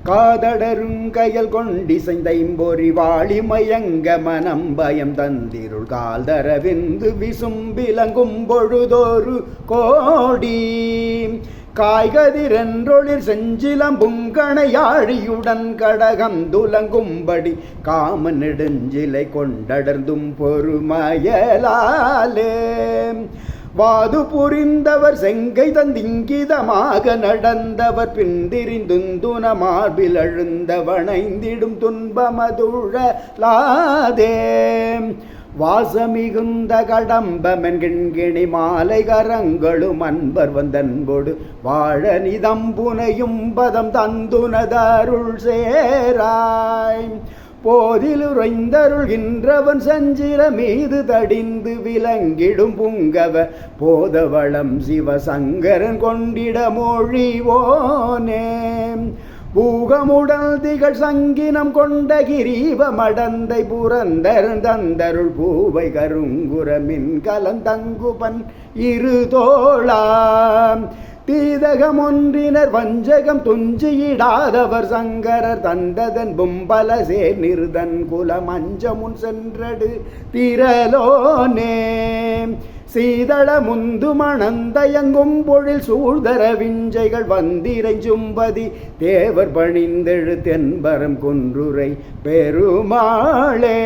காதடருங்கயல் கொண்டிசைந்தைம்பொறி வாழி மயங்க மனம் பயம் தந்திருள் கால்தரவிந்து விசும்பிலங்கும் பொழுதோரு கோடி காய்கதிரென்றொழில் செஞ்சிலம் புங்கணையாழியுடன் கடகம் துலங்கும்படி காம நெடுஞ்சிலை கொண்டடர்ந்தும் பொறுமயலாலே வாது புரிந்தவர் செங்கை தந்திங்கிதமாக நடந்தவர் பின்திரிந்துந்துன மார்பில் அழுந்த வணைந்திடும் துன்பமதுழலாதே வாசமிகுந்த கடம்பமென்கிணி மாலை கரங்களும் அன்பர் வந்தன்போடு வாழ நிதம்புனையும் பதம் தந்துனதருள் சேராய் போதிலுறைந்தருள்கின்றவன் சஞ்சிர மீது தடிந்து விலங்கிடும் புங்கவ போதவளம் சிவசங்கரன் கொண்டிட மொழிவோனே பூகமுடல் திகழ் சங்கினம் கொண்ட கிரீவமடந்தை புரந்தர் தந்தருள் பூவை கருங்குரமின் கலந்தங்குபன் இரு தோளாம் தீதகம் ஒன்றினர் வஞ்சகம் துஞ்சியிடாதவர் சங்கரர் தந்ததன் பொம்பல சேர் நிருதன் குலம் அஞ்சமுன் சென்றடு திரலோனே சீதள முந்து மணந்தயங்கும் பொழில் சூழ்தர விஞ்சைகள் வந்திரைஞ்சும்பதி தேவர் பணிந்தெழு தென்பரம் குன்றுரை பெருமாளே.